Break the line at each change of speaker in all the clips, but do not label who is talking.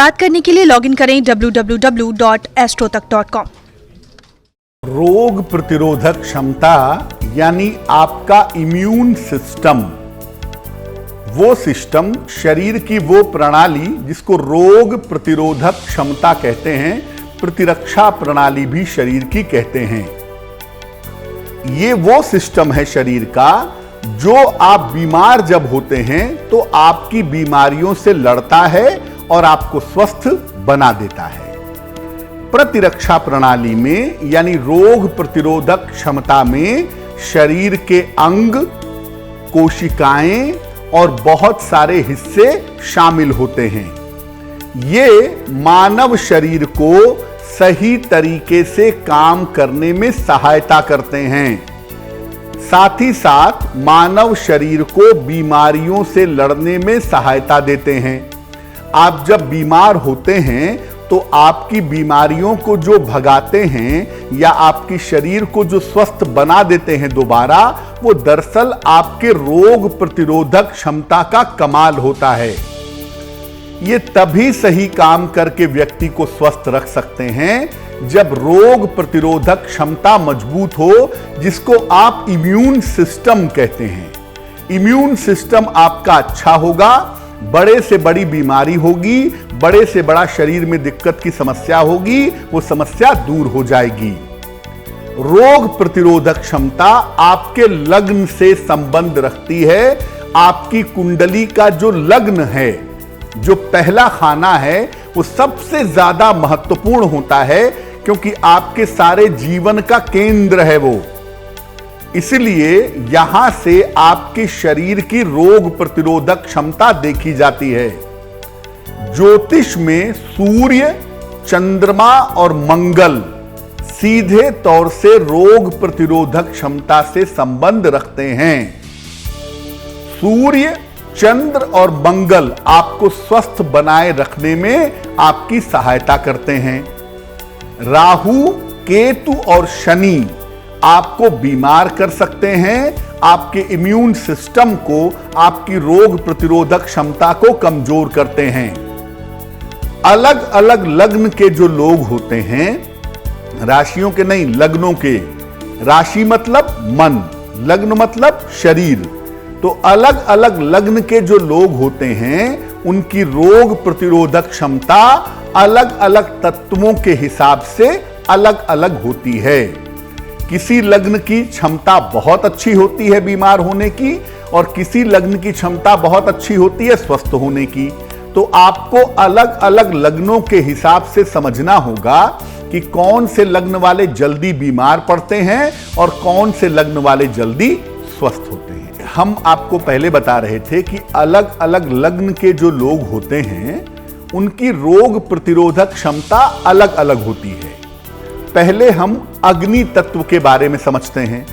बात करने के लिए लॉगिन करें www.astrotak.com।
रोग प्रतिरोधक क्षमता यानी आपका इम्यून सिस्टम, वो सिस्टम, शरीर की वो प्रणाली जिसको रोग प्रतिरोधक क्षमता कहते हैं, प्रतिरक्षा प्रणाली भी शरीर की कहते हैं। ये वो सिस्टम है शरीर का जो आप बीमार जब होते हैं तो आपकी बीमारियों से लड़ता है और आपको स्वस्थ बना देता है। प्रतिरक्षा प्रणाली में यानी रोग प्रतिरोधक क्षमता में शरीर के अंग, कोशिकाएं और बहुत सारे हिस्से शामिल होते हैं। ये मानव शरीर को सही तरीके से काम करने में सहायता करते हैं। साथ ही साथ मानव शरीर को बीमारियों से लड़ने में सहायता देते हैं। आप जब बीमार होते हैं तो आपकी बीमारियों को जो भगाते हैं या आपकी शरीर को जो स्वस्थ बना देते हैं दोबारा, वो दरअसल आपके रोग प्रतिरोधक क्षमता का कमाल होता है। ये तभी सही काम करके व्यक्ति को स्वस्थ रख सकते हैं जब रोग प्रतिरोधक क्षमता मजबूत हो, जिसको आप इम्यून सिस्टम कहते हैं। इम्यून सिस्टम आपका अच्छा होगा, बड़े से बड़ी बीमारी होगी, बड़े से बड़ा शरीर में दिक्कत की समस्या होगी, वो समस्या दूर हो जाएगी। रोग प्रतिरोधक क्षमता आपके लग्न से संबंध रखती है। आपकी कुंडली का जो लग्न है, जो पहला खाना है, वो सबसे ज्यादा महत्वपूर्ण होता है क्योंकि आपके सारे जीवन का केंद्र है वो। इसलिए यहां से आपके शरीर की रोग प्रतिरोधक क्षमता देखी जाती है। ज्योतिष में सूर्य, चंद्रमा और मंगल सीधे तौर से रोग प्रतिरोधक क्षमता से संबंध रखते हैं। सूर्य, चंद्र और मंगल आपको स्वस्थ बनाए रखने में आपकी सहायता करते हैं। राहु, केतु और शनि आपको बीमार कर सकते हैं, आपके इम्यून सिस्टम को, आपकी रोग प्रतिरोधक क्षमता को कमजोर करते हैं। अलग अलग लग्न के जो लोग होते हैं, राशियों के नहीं, लग्नों के, राशि मतलब मन, लग्न मतलब शरीर, तो अलग अलग लग्न के जो लोग होते हैं उनकी रोग प्रतिरोधक क्षमता अलग अलग तत्वों के हिसाब से अलग अलग होती है। किसी लग्न की क्षमता बहुत अच्छी होती है बीमार होने की और किसी लग्न की क्षमता बहुत अच्छी होती है स्वस्थ होने की। तो आपको अलग अलग लग्नों के हिसाब से समझना होगा कि कौन से लग्न वाले जल्दी बीमार पड़ते हैं और कौन से लग्न वाले जल्दी स्वस्थ होते हैं। हम आपको पहले बता रहे थे कि अलग अलग लग्न के जो लोग होते हैं उनकी रोग प्रतिरोधक क्षमता अलग अलग होती है। पहले हम अग्नि तत्व के बारे में समझते हैं।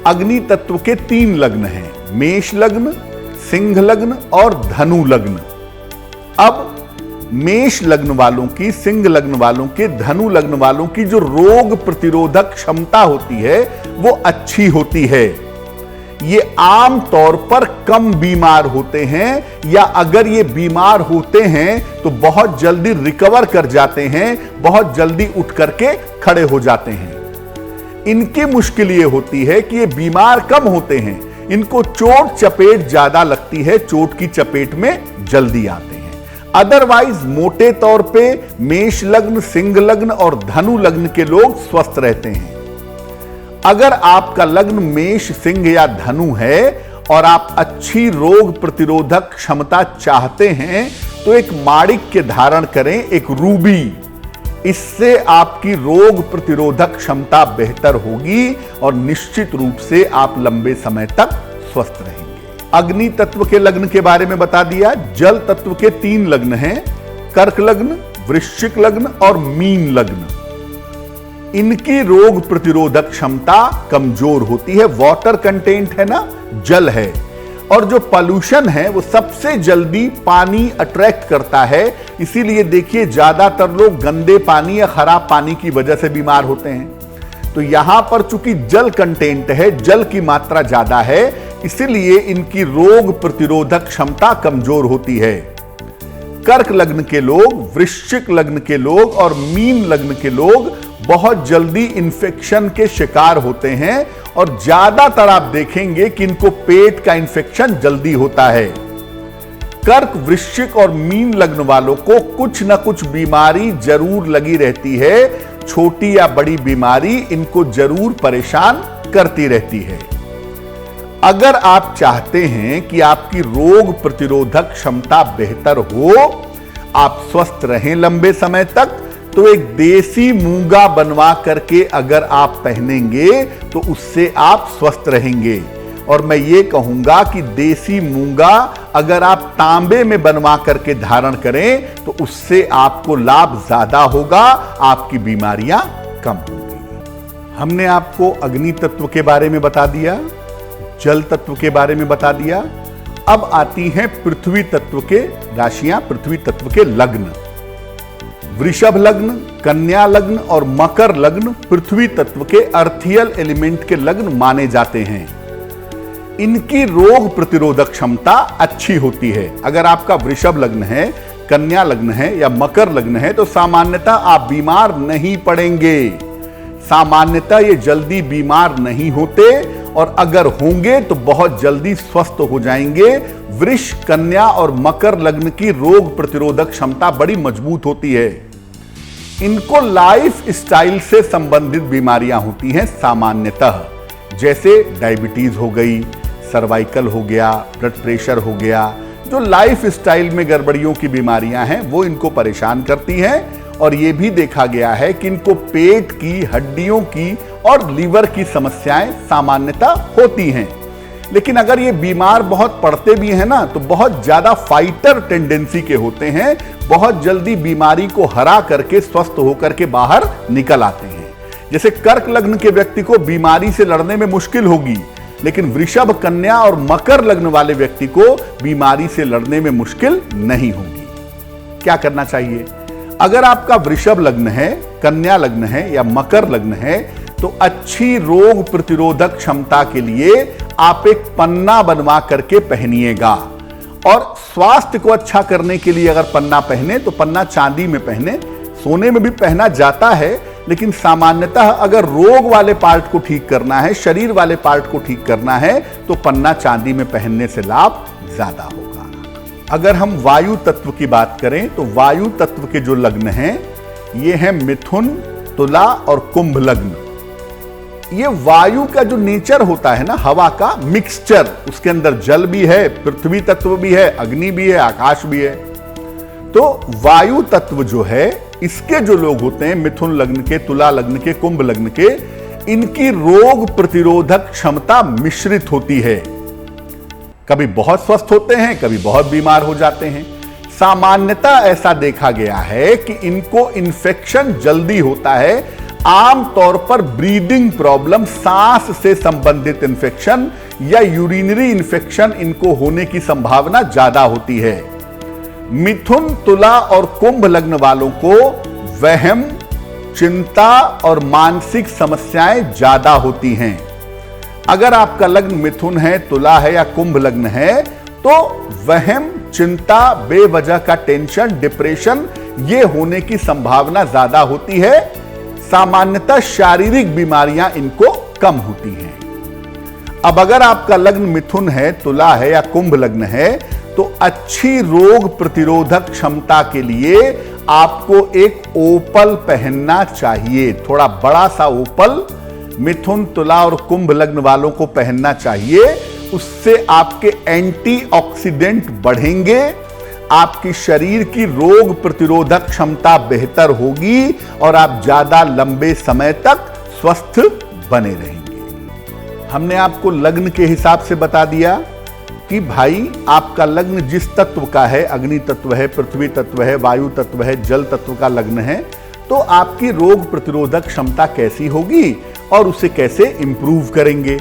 अग्नि तत्व के 3 लग्न हैं, मेष लग्न, सिंह लग्न और धनु लग्न। अब मेष लग्न वालों की, सिंह लग्न वालों के, धनु लग्न वालों की जो रोग प्रतिरोधक क्षमता होती है वो अच्छी होती है। ये आम तौर पर कम बीमार होते हैं, या अगर ये बीमार होते हैं तो बहुत जल्दी रिकवर कर जाते हैं, बहुत जल्दी उठ करके खड़े हो जाते हैं। इनकी मुश्किल ये होती है कि ये बीमार कम होते हैं, इनको चोट चपेट ज्यादा लगती है, चोट की चपेट में जल्दी आते हैं। अदरवाइज मोटे तौर पे मेष लग्न, सिंह लग्न और धनु लग्न के लोग स्वस्थ रहते हैं। अगर आपका लग्न मेष, सिंह या धनु है और आप अच्छी रोग प्रतिरोधक क्षमता चाहते हैं तो एक माणिक्य धारण करें, एक रूबी। इससे आपकी रोग प्रतिरोधक क्षमता बेहतर होगी और निश्चित रूप से आप लंबे समय तक स्वस्थ रहेंगे। अग्नि तत्व के लग्न के बारे में बता दिया। जल तत्व के 3 लग्न हैं, कर्क लग्न, वृश्चिक लग्न और मीन लग्न। इनकी रोग प्रतिरोधक क्षमता कमजोर होती है। वाटर कंटेंट है ना, जल है, और जो पॉल्यूशन है वो सबसे जल्दी पानी अट्रैक्ट करता है। इसीलिए देखिए ज्यादातर लोग गंदे पानी या खराब पानी की वजह से बीमार होते हैं। तो यहां पर चूंकि जल कंटेंट है, जल की मात्रा ज्यादा है, इसीलिए इनकी रोग प्रतिरोधक क्षमता कमजोर होती है। कर्क लग्न के लोग, वृश्चिक लग्न के लोग और मीन लग्न के लोग बहुत जल्दी इंफेक्शन के शिकार होते हैं और ज्यादातर आप देखेंगे कि इनको पेट का इंफेक्शन जल्दी होता है। कर्क, वृश्चिक और मीन लग्न वालों को कुछ ना कुछ बीमारी जरूर लगी रहती है। छोटी या बड़ी बीमारी इनको जरूर परेशान करती रहती है। अगर आप चाहते हैं कि आपकी रोग प्रतिरोधक क्षमता बेहतर हो, आप स्वस्थ रहें लंबे समय तक, तो एक देसी मूंगा बनवा करके अगर आप पहनेंगे तो उससे आप स्वस्थ रहेंगे। और मैं ये कहूंगा कि देसी मूंगा अगर आप तांबे में बनवा करके धारण करें तो उससे आपको लाभ ज्यादा होगा, आपकी बीमारियां कम होंगी। हमने आपको अग्नि तत्व के बारे में बता दिया, जल तत्व के बारे में बता दिया। अब आती हैं पृथ्वी तत्व के राशियां, पृथ्वी तत्व के लग्न। वृषभ लग्न, कन्या लग्न और मकर लग्न पृथ्वी तत्व के अर्थियल एलिमेंट के लग्न माने जाते हैं। इनकी रोग प्रतिरोधक क्षमता अच्छी होती है। अगर आपका वृषभ लग्न है, कन्या लग्न है या मकर लग्न है तो सामान्यतः आप बीमार नहीं पड़ेंगे। सामान्यतः ये जल्दी बीमार नहीं होते और अगर होंगे तो बहुत जल्दी स्वस्थ हो जाएंगे। वृष, कन्या और मकर लग्न की रोग प्रतिरोधक क्षमता बड़ी मजबूत होती है। इनको लाइफ स्टाइल से संबंधित बीमारियां होती हैं सामान्यतः, जैसे डायबिटीज हो गई, सर्वाइकल हो गया, ब्लड प्रेशर हो गया। जो लाइफ स्टाइल में गड़बड़ियों की बीमारियां हैं वो इनको परेशान करती हैं। और यह भी देखा गया है कि इनको पेट की, हड्डियों की और लीवर की समस्याएं सामान्यतः होती हैं। लेकिन अगर ये बीमार बहुत पड़ते भी हैं ना तो बहुत ज्यादा फाइटर टेंडेंसी के होते हैं, बहुत जल्दी बीमारी को हरा करके स्वस्थ होकर के बाहर निकल आते हैं। जैसे कर्क लग्न के व्यक्ति को बीमारी से लड़ने में मुश्किल होगी, लेकिन वृषभ, कन्या और मकर लग्न वाले व्यक्ति को बीमारी से लड़ने में मुश्किल नहीं होगी। क्या करना चाहिए? अगर आपका वृषभ लग्न है, कन्या लग्न है या मकर लग्न है तो अच्छी रोग प्रतिरोधक क्षमता के लिए आप एक पन्ना बनवा करके पहनिएगा। और स्वास्थ्य को अच्छा करने के लिए अगर पन्ना पहने तो पन्ना चांदी में पहने, सोने में भी पहना जाता है, लेकिन सामान्यतः अगर रोग वाले पार्ट को ठीक करना है, शरीर वाले पार्ट को ठीक करना है तो पन्ना चांदी में पहनने से लाभ ज्यादा होगा। अगर हम वायु तत्व की बात करें तो वायु तत्व के जो लग्न हैं ये हैं मिथुन, तुला और कुंभ लग्न। ये वायु का जो नेचर होता है ना, हवा का मिक्सचर, उसके अंदर जल भी है, पृथ्वी तत्व भी है, अग्नि भी है, आकाश भी है। तो वायु तत्व जो है इसके जो लोग होते हैं, मिथुन लग्न के, तुला लग्न के, कुंभ लग्न के, इनकी रोग प्रतिरोधक क्षमता मिश्रित होती है। कभी बहुत स्वस्थ होते हैं, कभी बहुत बीमार हो जाते हैं। सामान्यतः ऐसा देखा गया है कि इनको इन्फेक्शन जल्दी होता है। आमतौर पर ब्रीदिंग प्रॉब्लम, सांस से संबंधित इन्फेक्शन या यूरिनरी इन्फेक्शन इनको होने की संभावना ज्यादा होती है। मिथुन, तुला और कुंभ लग्न वालों को वहम, चिंता और मानसिक समस्याएं ज्यादा होती हैं। अगर आपका लग्न मिथुन है, तुला है या कुंभ लग्न है तो वहम, चिंता, बेवजह का टेंशन, डिप्रेशन ये होने की संभावना ज्यादा होती है। सामान्यतः शारीरिक बीमारियां इनको कम होती हैं। अब अगर आपका लग्न मिथुन है, तुला है या कुंभ लग्न है तो अच्छी रोग प्रतिरोधक क्षमता के लिए आपको एक ओपल पहनना चाहिए। थोड़ा बड़ा सा ओपल मिथुन, तुला और कुंभ लग्न वालों को पहनना चाहिए। उससे आपके एंटीऑक्सीडेंट बढ़ेंगे, आपकी शरीर की रोग प्रतिरोधक क्षमता बेहतर होगी और आप ज्यादा लंबे समय तक स्वस्थ बने रहेंगे। हमने आपको लग्न के हिसाब से बता दिया कि भाई आपका लग्न जिस तत्व का है, अग्नि तत्व है, पृथ्वी तत्व है, वायु तत्व है, जल तत्व का लग्न है, तो आपकी रोग प्रतिरोधक क्षमता कैसी होगी और उसे कैसे इंप्रूव करेंगे।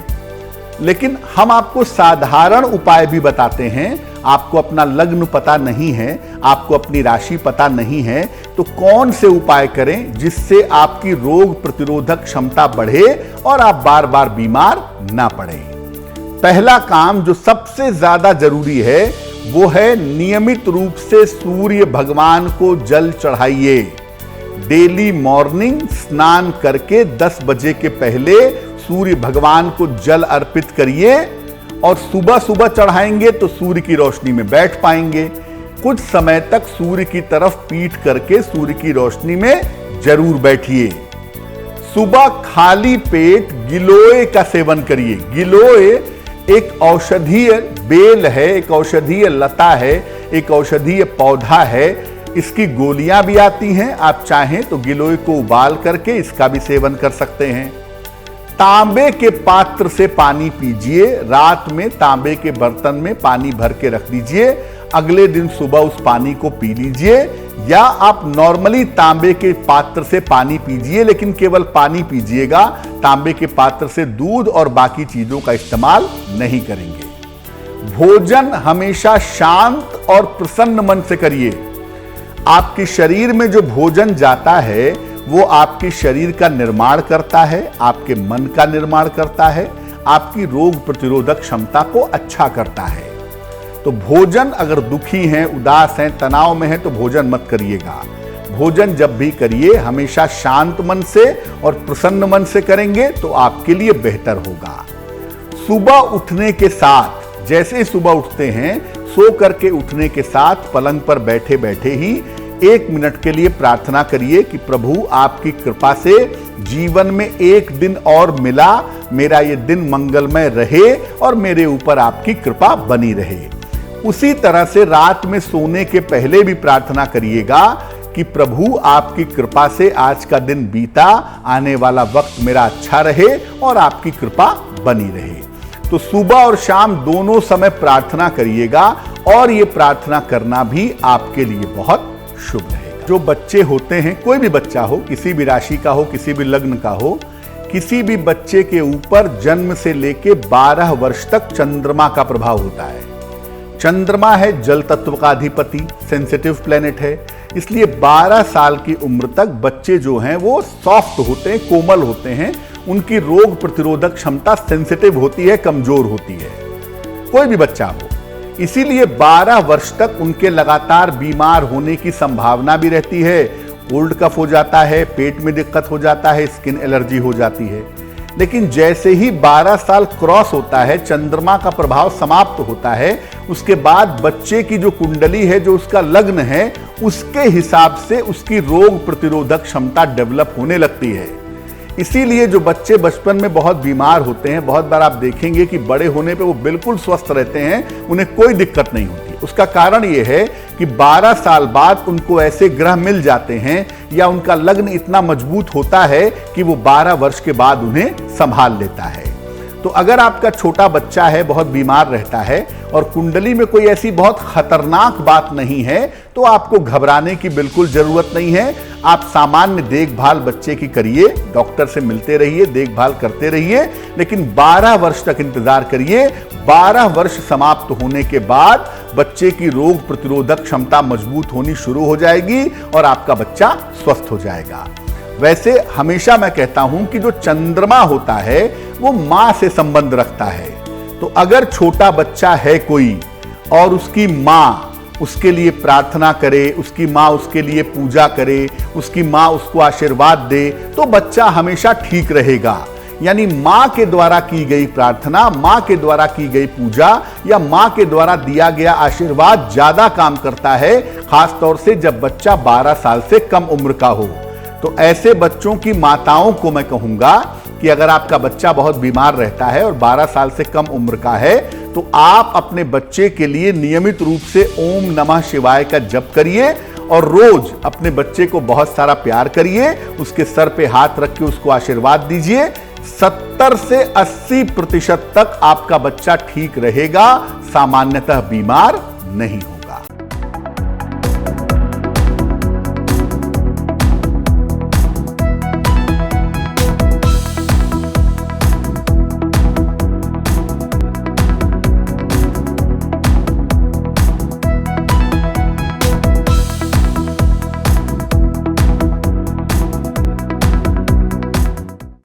लेकिन हम आपको साधारण उपाय भी बताते हैं। आपको अपना लग्न पता नहीं है, आपको अपनी राशि पता नहीं है, तो कौन से उपाय करें जिससे आपकी रोग प्रतिरोधक क्षमता बढ़े और आप बार बार बीमार ना पड़े। पहला काम जो सबसे ज्यादा जरूरी है वो है नियमित रूप से सूर्य भगवान को जल चढ़ाइए। डेली मॉर्निंग स्नान करके 10 बजे के पहले सूर्य भगवान को जल अर्पित करिए और सुबह सुबह चढ़ाएंगे तो सूर्य की रोशनी में बैठ पाएंगे। कुछ समय तक सूर्य की तरफ पीठ करके सूर्य की रोशनी में जरूर बैठिए। सुबह खाली पेट गिलोय का सेवन करिए। गिलोय एक औषधीय बेल है, एक औषधीय लता है, एक औषधीय पौधा है। इसकी गोलियां भी आती हैं। आप चाहें तो गिलोय को उबाल करके इसका भी सेवन कर सकते हैं। तांबे के पात्र से पानी पीजिए। रात में तांबे के बर्तन में पानी भर के रख दीजिए। अगले दिन सुबह उस पानी को पी लीजिए। या आप नॉर्मली तांबे के पात्र से पानी पीजिए, लेकिन केवल पानी पीजिएगा। तांबे के पात्र से दूध और बाकी चीजों का इस्तेमाल नहीं करेंगे। भोजन हमेशा शांत और प्रसन्न मन से करिए। आपके शरीर में जो भोजन जाता है वो आपके शरीर का निर्माण करता है, आपके मन का निर्माण करता है, आपकी रोग प्रतिरोधक क्षमता को अच्छा करता है। तो भोजन अगर दुखी हैं, उदास हैं, तनाव में हैं तो भोजन मत करिएगा। भोजन जब भी करिए हमेशा शांत मन से और प्रसन्न मन से करेंगे तो आपके लिए बेहतर होगा। सुबह उठने के साथ, जैसे ही सुबह उठते हैं, सो करके उठने के साथ पलंग पर बैठे बैठे ही 1 मिनट के लिए प्रार्थना करिए कि प्रभु आपकी कृपा से जीवन में एक दिन और मिला, मेरा ये दिन मंगलमय रहे और मेरे ऊपर आपकी कृपा बनी रहे। उसी तरह से रात में सोने के पहले भी प्रार्थना करिएगा कि प्रभु आपकी कृपा से आज का दिन बीता, आने वाला वक्त मेरा अच्छा रहे और आपकी कृपा बनी रहे। तो सुबह और शाम दोनों समय प्रार्थना करिएगा और ये प्रार्थना करना भी आपके लिए बहुत शुभ रहेगा। जो बच्चे होते हैं, कोई भी बच्चा हो, किसी भी राशि का हो, किसी भी लग्न का हो, किसी भी बच्चे के ऊपर जन्म से लेके 12 वर्ष तक चंद्रमा का प्रभाव होता है। चंद्रमा है जल तत्व का अधिपति, सेंसिटिव प्लेनेट है, इसलिए 12 साल की उम्र तक बच्चे जो हैं वो सॉफ्ट होते हैं, कोमल होते हैं। उनकी रोग प्रतिरोधक क्षमता सेंसिटिव होती है, कमजोर होती है, कोई भी बच्चा हो। इसीलिए 12 वर्ष तक उनके लगातार बीमार होने की संभावना भी रहती है। कोल्ड कफ हो जाता है, पेट में दिक्कत हो जाता है, स्किन एलर्जी हो जाती है। लेकिन जैसे ही 12 साल क्रॉस होता है, चंद्रमा का प्रभाव समाप्त होता है, उसके बाद बच्चे की जो कुंडली है, जो उसका लग्न है, उसके हिसाब से उसकी रोग प्रतिरोधक क्षमता डेवलप होने लगती है। इसीलिए जो बच्चे बचपन में बहुत बीमार होते हैं, बहुत बार आप देखेंगे कि बड़े होने पे वो बिल्कुल स्वस्थ रहते हैं, उन्हें कोई दिक्कत नहीं होती। उसका कारण ये है कि 12 साल बाद उनको ऐसे ग्रह मिल जाते हैं या उनका लग्न इतना मजबूत होता है कि वो 12 वर्ष के बाद उन्हें संभाल लेता है। तो अगर आपका छोटा बच्चा है, बहुत बीमार रहता है और कुंडली में कोई ऐसी बहुत खतरनाक बात नहीं है, तो आपको घबराने की बिल्कुल जरूरत नहीं है। आप सामान्य देखभाल बच्चे की करिए, डॉक्टर से मिलते रहिए, देखभाल करते रहिए, लेकिन 12 वर्ष तक इंतजार करिए। 12 वर्ष समाप्त होने के बाद बच्चे की रोग प्रतिरोधक क्षमता मजबूत होनी शुरू हो जाएगी और आपका बच्चा स्वस्थ हो जाएगा। वैसे हमेशा मैं कहता हूं कि जो चंद्रमा होता है वो मां से संबंध रखता है। तो अगर छोटा बच्चा है कोई और उसकी मां उसके लिए प्रार्थना करे, उसकी मां उसके लिए पूजा करे, उसकी मां उसको आशीर्वाद दे, तो बच्चा हमेशा ठीक रहेगा। यानी मां के द्वारा की गई प्रार्थना, मां के द्वारा की गई पूजा या मां के द्वारा दिया गया आशीर्वाद ज्यादा काम करता है, खासतौर से जब बच्चा 12 साल से कम उम्र का हो। तो ऐसे बच्चों की माताओं को मैं कहूंगा कि अगर आपका बच्चा बहुत बीमार रहता है और 12 साल से कम उम्र का है, तो आप अपने बच्चे के लिए नियमित रूप से ओम नमः शिवाय का जप करिए और रोज अपने बच्चे को बहुत सारा प्यार करिए, उसके सर पे हाथ रख के उसको आशीर्वाद दीजिए। 70 से 80% तक आपका बच्चा ठीक रहेगा, सामान्यतः बीमार नहीं होगा।